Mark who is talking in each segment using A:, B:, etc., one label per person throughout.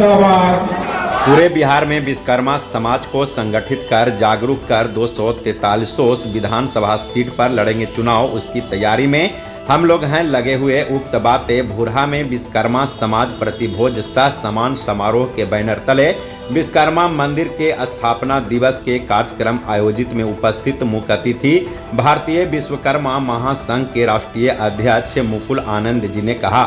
A: जिंदाबाद।
B: पूरे बिहार में विश्वकर्मा समाज को संगठित कर जागरूक कर 243 विधानसभा सीट पर लड़ेंगे चुनाव। उसकी तैयारी में हम लोग हैं लगे हुए। उक्त बातें भूरहा में विश्वकर्मा समाज प्रतिभोज सह सम्मान समारोह के बैनर तले विश्वकर्मा मंदिर के स्थापना दिवस के कार्यक्रम आयोजित में उपस्थित मुख्य अतिथि भारतीय विश्वकर्मा महासंघ के राष्ट्रीय अध्यक्ष मुकुल आनंद जी ने कहा।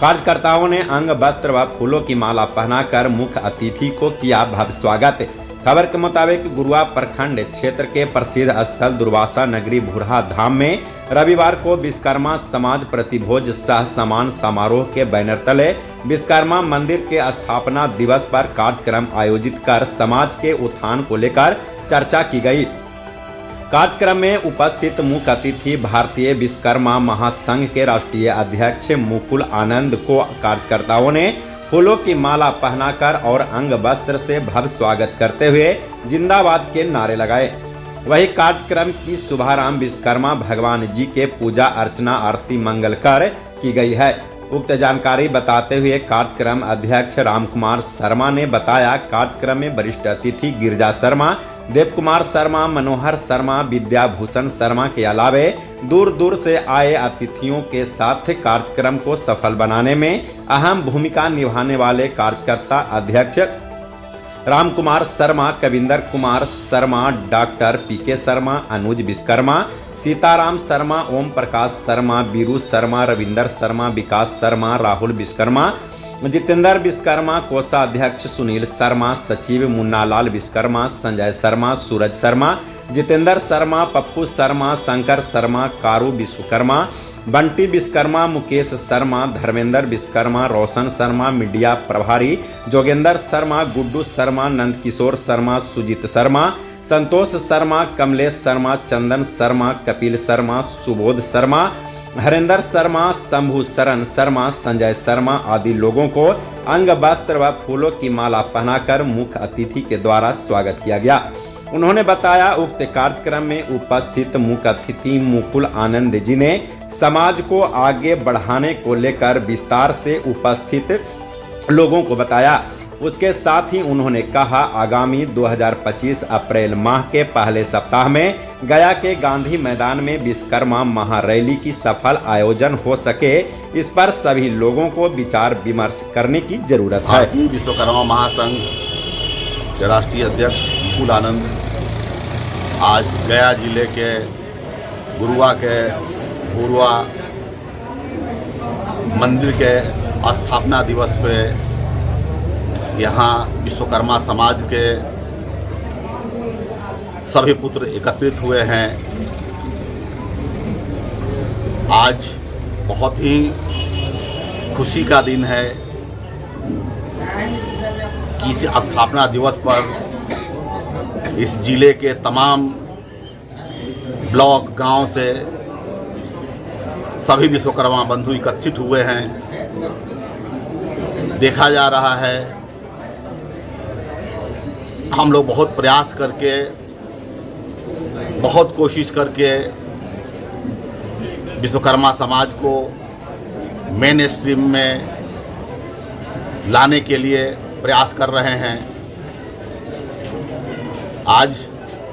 B: कार्यकर्ताओं ने अंग वस्त्र व फूलों की माला पहनाकर मुख्य अतिथि को किया भव्य स्वागत। खबर के मुताबिक गुरुआ प्रखंड क्षेत्र के प्रसिद्ध स्थल दुर्वासा नगरी भूरहा धाम में रविवार को विश्वकर्मा समाज प्रतिभोज सह सम्मान समारोह के बैनर तले विश्वकर्मा मंदिर के स्थापना दिवस पर कार्यक्रम आयोजित कर समाज के उत्थान को लेकर चर्चा की गई। कार्यक्रम में उपस्थित मुख्य अतिथि भारतीय विश्वकर्मा महासंघ के राष्ट्रीय अध्यक्ष मुकुल आनंद को कार्यकर्ताओं ने फूलों की माला पहनाकर और अंग वस्त्र से भव्य स्वागत करते हुए जिंदाबाद के नारे लगाए। वही कार्यक्रम की शुभारंभ विश्वकर्मा भगवान जी के पूजा अर्चना आरती मंगल कर की गई है। उक्त जानकारी बताते हुए कार्यक्रम अध्यक्ष रामकुमार शर्मा ने बताया, कार्यक्रम में वरिष्ठ अतिथि गिरिजा शर्मा, देव कुमार शर्मा, मनोहर शर्मा, विद्याभूषण शर्मा के अलावे दूर दूर से आए अतिथियों के साथ कार्यक्रम को सफल बनाने में अहम भूमिका निभाने वाले कार्यकर्ता अध्यक्ष रामकुमार शर्मा, कविंदर कुमार शर्मा, डॉक्टर पीके शर्मा, अनुज विश्वकर्मा, सीताराम शर्मा, ओम प्रकाश शर्मा, बीरू शर्मा, रविंदर शर्मा, विकास शर्मा, राहुल विश्वकर्मा, जितेंद्र विश्वकर्मा, कोषाध्यक्ष सुनील शर्मा, सचिव मुन्नालाल विश्वकर्मा, संजय शर्मा, सूरज शर्मा, जितेंद्र शर्मा, पप्पू शर्मा, शंकर शर्मा, कारू विश्वकर्मा, बंटी विश्वकर्मा, मुकेश शर्मा, धर्मेंद्र विश्वकर्मा, रोशन शर्मा, मीडिया प्रभारी जोगेंद्र शर्मा, गुड्डू शर्मा, नंदकिशोर शर्मा, सुजीत शर्मा, संतोष शर्मा, कमलेश शर्मा, चंदन शर्मा, कपिल शर्मा, सुबोध शर्मा, हरेंद्र शर्मा, शंभू शरण शर्मा, संजय शर्मा आदि लोगों को अंग वस्त्र व फूलों की माला पहनाकर मुख्य अतिथि के द्वारा स्वागत किया गया। उन्होंने बताया, उक्त कार्यक्रम में उपस्थित मुख्य अतिथि मुकुल आनंद जी ने समाज को आगे बढ़ाने को लेकर विस्तार से उपस्थित लोगों को बताया। उसके साथ ही उन्होंने कहा, आगामी 2025 अप्रैल माह के पहले सप्ताह में गया के गांधी मैदान में विश्वकर्मा महारैली की सफल आयोजन हो सके, इस पर सभी लोगों को विचार विमर्श करने की जरूरत है।
C: भारतीय विश्वकर्मा महासंघ के राष्ट्रीय अध्यक्ष मुकुल आनंद आज गया जिले के गुरुआ के भूरहा मंदिर के स्थापना दिवस पे यहाँ विश्वकर्मा समाज के सभी पुत्र एकत्रित हुए हैं। आज बहुत ही खुशी का दिन है कि इस स्थापना दिवस पर इस जिले के तमाम ब्लॉक गांव से सभी विश्वकर्मा बंधु एकत्रित हुए हैं। देखा जा रहा है, हम लोग बहुत प्रयास करके, बहुत कोशिश करके विश्वकर्मा समाज को मेन स्ट्रीम में लाने के लिए प्रयास कर रहे हैं। आज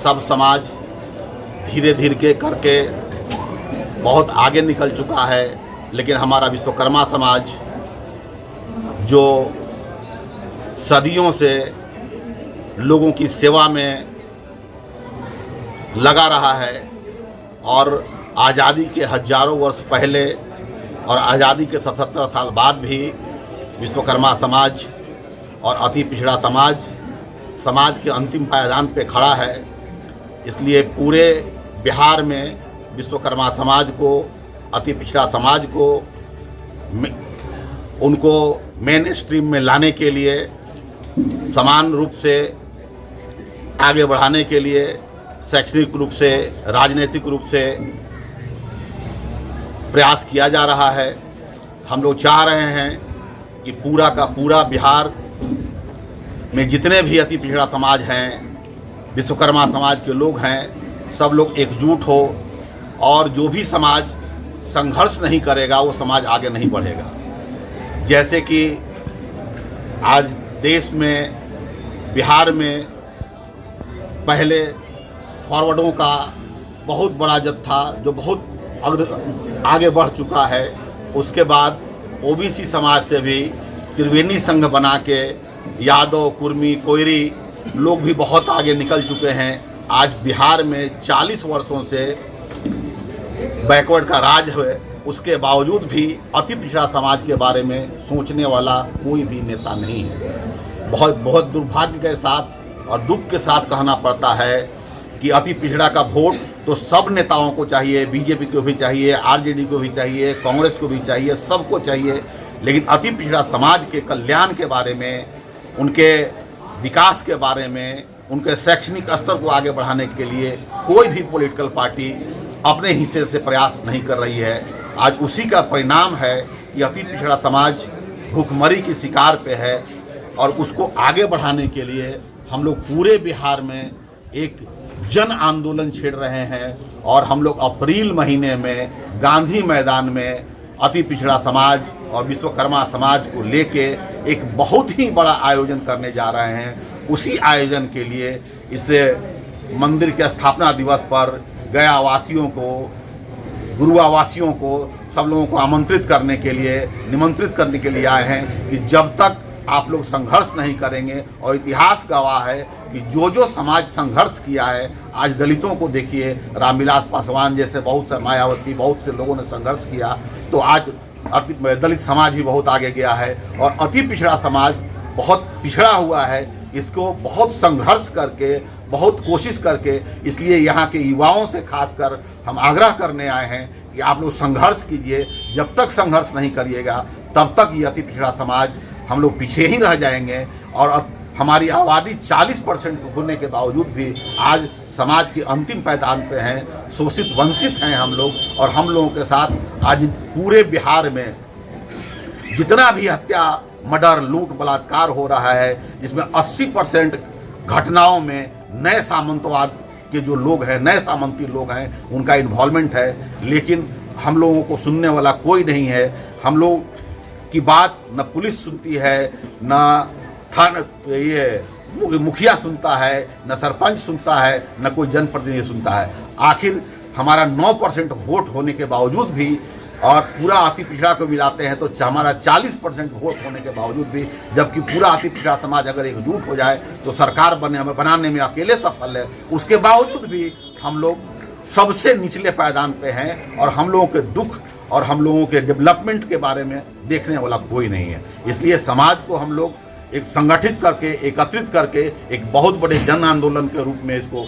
C: सब समाज धीरे धीरे करके बहुत आगे निकल चुका है, लेकिन हमारा विश्वकर्मा समाज जो सदियों से लोगों की सेवा में लगा रहा है और आज़ादी के हजारों वर्ष पहले और आज़ादी के 77 साल बाद भी विश्वकर्मा समाज और अति पिछड़ा समाज के अंतिम पायदान पे खड़ा है। इसलिए पूरे बिहार में विश्वकर्मा समाज को, अति पिछड़ा समाज को उनको मेन स्ट्रीम में लाने के लिए, समान रूप से आगे बढ़ाने के लिए, शैक्षणिक रूप से, राजनीतिक रूप से प्रयास किया जा रहा है। हम लोग चाह रहे हैं कि पूरा का पूरा बिहार में जितने भी अति पिछड़ा समाज हैं, विश्वकर्मा समाज के लोग हैं, सब लोग एकजुट हो और जो भी समाज संघर्ष नहीं करेगा वो समाज आगे नहीं बढ़ेगा। जैसे कि आज देश में, बिहार में पहले फॉरवर्डों का बहुत बड़ा जत्था जो बहुत आगे बढ़ चुका है। उसके बाद ओबीसी समाज से भी त्रिवेणी संघ बना के यादव, कुर्मी, कोयरी लोग भी बहुत आगे निकल चुके हैं। आज बिहार में 40 वर्षों से बैकवर्ड का राज है, उसके बावजूद भी अति पिछड़ा समाज के बारे में सोचने वाला कोई भी नेता नहीं है। बहुत दुर्भाग्य के साथ और दुख के साथ कहना पड़ता है कि अति पिछड़ा का वोट तो सब नेताओं को चाहिए, बीजेपी को भी चाहिए, आरजेडी को भी चाहिए, कांग्रेस को भी चाहिए, सबको चाहिए, लेकिन अति पिछड़ा समाज के कल्याण के बारे में, उनके विकास के बारे में, उनके शैक्षणिक स्तर को आगे बढ़ाने के लिए कोई भी पॉलिटिकल पार्टी अपने हिस्से से प्रयास नहीं कर रही है। आज उसी का परिणाम है कि अति पिछड़ा समाज भूखमरी की शिकार पे है और उसको आगे बढ़ाने के लिए हम लोग पूरे बिहार में एक जन आंदोलन छेड़ रहे हैं और हम लोग अप्रैल महीने में गांधी मैदान में अति पिछड़ा समाज और विश्वकर्मा समाज को लेके एक बहुत ही बड़ा आयोजन करने जा रहे हैं। उसी आयोजन के लिए इस मंदिर के स्थापना दिवस पर गया वासियों को, गुरुआ वासियों को, सब लोगों को आमंत्रित करने के लिए, निमंत्रित करने के लिए आए हैं कि जब तक आप लोग संघर्ष नहीं करेंगे, और इतिहास गवाह है कि जो समाज संघर्ष किया है, आज दलितों को देखिए, रामविलास पासवान जैसे बहुत से, मायावती, बहुत से लोगों ने संघर्ष किया, तो आज दलित समाज भी बहुत आगे गया है और अति पिछड़ा समाज बहुत पिछड़ा हुआ है। इसको बहुत संघर्ष करके, बहुत कोशिश करके, इसलिए यहाँ के युवाओं से खासकर हम आग्रह करने आए हैं कि आप लोग संघर्ष कीजिए। जब तक संघर्ष नहीं करिएगा तब तक ये अति पिछड़ा समाज, हम लोग पीछे ही रह जाएंगे। और अब हमारी आबादी 40% होने के बावजूद भी आज समाज की अंतिम पायदान पे हैं, शोषित वंचित हैं हम लोग। और हम लोगों के साथ आज पूरे बिहार में जितना भी हत्या, मर्डर, लूट, बलात्कार हो रहा है, जिसमें 80% घटनाओं में नए सामंतवाद के जो लोग हैं, नए सामंती लोग हैं, उनका इन्वॉल्वमेंट है। लेकिन हम लोगों को सुनने वाला कोई नहीं है। हम लोग की बात न पुलिस सुनती है, न थाना ये मुखिया सुनता है, न सरपंच सुनता है, न कोई जनप्रतिनिधि सुनता है। आखिर हमारा 9% वोट होने के बावजूद भी, और पूरा अति पिछड़ा को मिलाते हैं तो हमारा 40% वोट होने के बावजूद भी, जबकि पूरा अति पिछड़ा समाज अगर एकजुट हो जाए तो सरकार बनाने में अकेले सफल है, उसके बावजूद भी हम लोग सबसे निचले पायदान पे हैं। और हम लोगों के दुख और हम लोगों के डेवलपमेंट के बारे में देखने वाला कोई नहीं है। इसलिए समाज को हम लोग एक संगठित करके, एकत्रित करके एक बहुत बड़े जन आंदोलन के रूप में इसको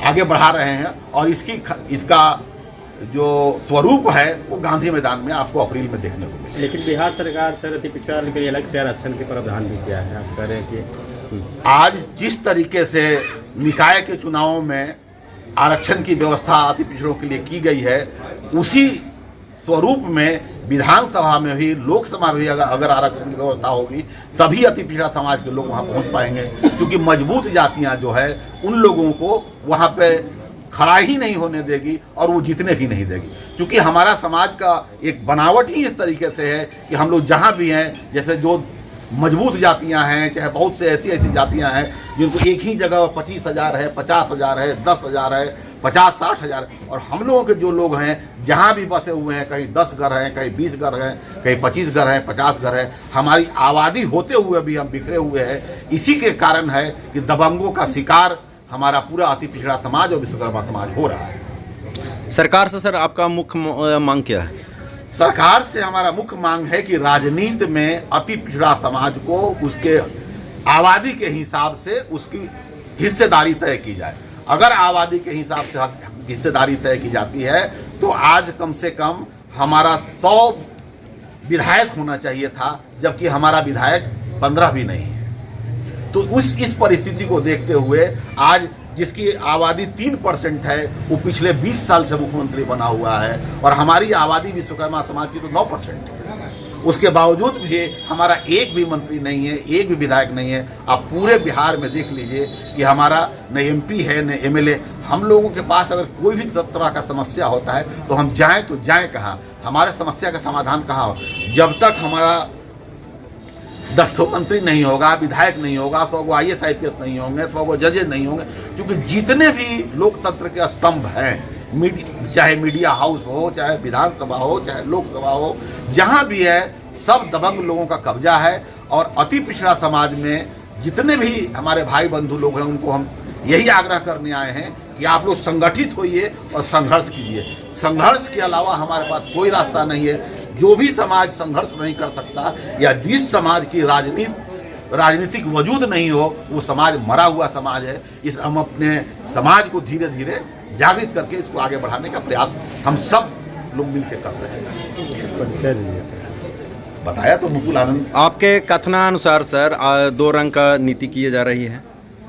C: आगे बढ़ा रहे हैं। और इसका जो स्वरूप है वो गांधी मैदान में आपको अप्रैल में देखने को मिलेगा।
A: लेकिन बिहार सरकार सर अति पिछड़ा के लिए अलग से आरक्षण के प्रावधान भी किया है। आप कह रहे हैं कि
C: आज जिस तरीके से निकाय के चुनावों में आरक्षण की व्यवस्था अति पिछड़ों के लिए की गई है, उसी स्वरूप में विधानसभा में भी, लोकसभा में भी अगर आरक्षण की व्यवस्था होगी तभी अति पिछड़ा समाज के लोग वहाँ पहुँच पाएंगे। क्योंकि मजबूत जातियाँ जो है उन लोगों को वहाँ पे खड़ा ही नहीं होने देगी और वो जीतने भी नहीं देगी। क्योंकि हमारा समाज का एक बनावट ही इस तरीके से है कि हम लोग जहाँ भी हैं, जैसे जो मजबूत जातियां हैं, चाहे बहुत से ऐसी जातियां हैं जिनको एक ही जगह 25,000 है, 50,000 है, 10,000 है, 50-60,000, और हम लोगों के जो लोग हैं जहाँ भी बसे हुए हैं, कहीं 10 घर हैं, कहीं 20 घर हैं, कहीं 25 घर हैं, 50 घर हैं, हमारी आबादी होते हुए भी हम बिखरे हुए हैं। इसी के कारण है कि दबंगों का शिकार हमारा पूरा अति पिछड़ा समाज और विश्वकर्मा समाज हो रहा है।
B: सरकार से सर आपका मुख्य मांग क्या है?
C: सरकार से हमारा मुख्य मांग है कि राजनीति में अति पिछड़ा समाज को उसके आबादी के हिसाब से उसकी हिस्सेदारी तय की जाए। अगर आबादी के हिसाब से हिस्सेदारी तय की जाती है तो आज कम से कम हमारा 100 विधायक होना चाहिए था, जबकि हमारा विधायक 15 भी नहीं है। तो इस परिस्थिति को देखते हुए आज जिसकी आबादी 3% है वो पिछले 20 साल से मुख्यमंत्री बना हुआ है, और हमारी आबादी विश्वकर्मा समाज की तो 9% है। उसके बावजूद भी हमारा एक भी मंत्री नहीं है, एक भी विधायक नहीं है। आप पूरे बिहार में देख लीजिए कि हमारा न MP है न MLA। हम लोगों के पास अगर कोई भी तरह का समस्या होता है तो हम जाएं तो जाएं कहाँ, हमारे समस्या का समाधान कहाँ हो? जब तक हमारा 10 ठो मंत्री नहीं होगा, विधायक नहीं होगा, 100 गो IAS IPS नहीं होंगे, 100 गो जजेज नहीं होंगे, क्योंकि जितने भी लोकतंत्र के स्तंभ हैं, चाहे मीडिया हाउस हो, चाहे विधानसभा हो, चाहे लोकसभा हो, जहाँ भी है सब दबंग लोगों का कब्जा है। और अति पिछड़ा समाज में जितने भी हमारे भाई बंधु लोग हैं उनको हम यही आग्रह करने आए हैं कि आप लोग संगठित होइए और संघर्ष कीजिए। संघर्ष के अलावा हमारे पास कोई रास्ता नहीं है। जो भी समाज संघर्ष नहीं कर सकता या जिस समाज की राजनीतिक वजूद नहीं हो वो समाज मरा हुआ समाज है। इस हम अपने समाज को धीरे धीरे जागृत करके इसको आगे बढ़ाने का प्रयास हम सब लोग मिलकर कर रहे हैं। बताया तो मुकुल आनंद।
B: आपके कथनानुसार सर 2 रंग का नीति की जा रही है,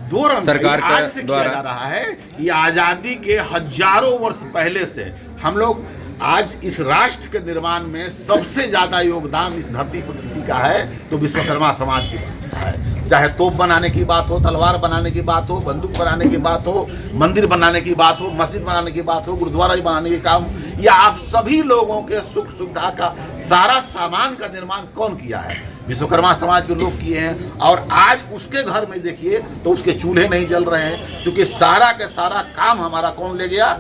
C: 2 रंग
B: सरकार
C: आज से किया जा रहा है। ये आजादी के हजारों वर्ष पहले से हम लोग आज इस राष्ट्र के निर्माण में सबसे ज्यादा योगदान इस धरती पर किसी का है तो विश्वकर्मा समाज की है। चाहे तोप बनाने की बात हो, तलवार बनाने की बात हो, बंदूक बनाने की बात हो, मंदिर बनाने की बात हो, मस्जिद बनाने की बात हो, गुरुद्वारा बनाने के काम, या आप सभी लोगों के सुख सुविधा का सारा सामान का निर्माण कौन किया है? विश्वकर्मा समाज के लोग किए हैं। और आज उसके घर में देखिए तो उसके चूल्हे नहीं जल रहे हैं, क्योंकि सारा का सारा काम हमारा कौन ले गया?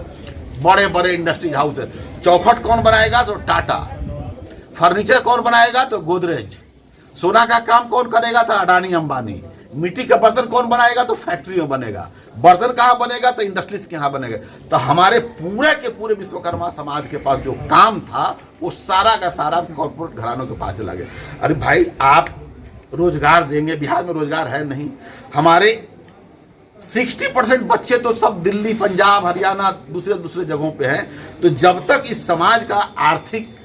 C: बड़े बड़े इंडस्ट्रीज हाउस है। चौखट कौन बनाएगा? तो टाटा। फर्नीचर कौन बनाएगा? तो गोदरेज। सोना का काम कौन करेगा? तो अडानी अंबानी। मिट्टी का बर्तन कौन बनाएगा? तो फैक्ट्री में बनेगा। बर्तन कहाँ बनेगा? तो इंडस्ट्रीज के यहाँ बनेगा। तो हमारे पूरे के पूरे विश्वकर्मा समाज के पास जो काम था वो सारा का सारा कॉर्पोरेट घरानों के पास चला गया। अरे भाई, आप रोजगार देंगे, बिहार में रोजगार है नहीं। हमारे 60% बच्चे तो सब दिल्ली, पंजाब, हरियाणा, दूसरे जगहों पे हैं। तो जब तक इस समाज का आर्थिक,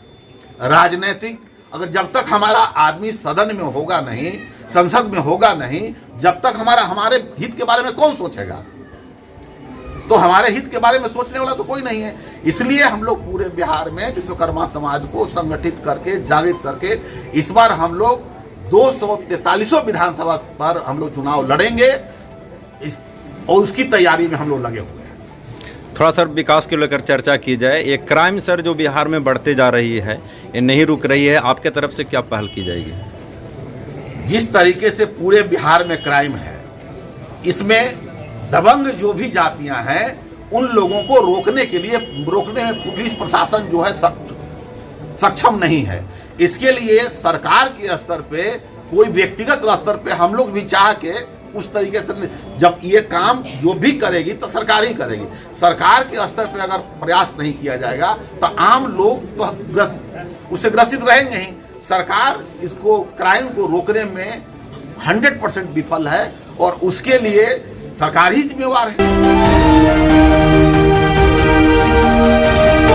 C: राजनीतिक, अगर जब तक हमारा आदमी सदन में होगा नहीं, संसद में होगा नहीं, जब तक हमारे हित के बारे में कौन सोचेगा? तो हमारे हित के बारे में सोचने वाला तो कोई नहीं है। इसलिए हम लोग पूरे बिहार में विश्वकर्मा समाज को संगठित करके, जागृत करके इस बार हम लोग 243 विधानसभा पर हम लोग चुनाव लड़ेंगे और उसकी तैयारी में हम लोग लगे हुए हैं।
B: थोड़ा सर विकास को लेकर चर्चा की जाए। ये क्राइम सर जो बिहार में बढ़ते जा रही है, ये नहीं रुक रही है, आपके तरफ से क्या पहल की जाएगी?
C: जिस तरीके से पूरे बिहार में क्राइम है, इसमें दबंग जो भी जातियां हैं उन लोगों को रोकने में पुलिस प्रशासन जो है सक्षम नहीं है। इसके लिए सरकार के स्तर पे, कोई व्यक्तिगत स्तर पे हम लोग भी चाह के उस तरीके से, जब ये काम जो भी करेगी तो सरकार ही करेगी। सरकार के स्तर पे अगर प्रयास नहीं किया जाएगा तो आम लोग तो उससे ग्रसित रहेंगे ही। सरकार इसको, क्राइम को रोकने में 100% विफल है और उसके लिए सरकार ही जिम्मेवार है।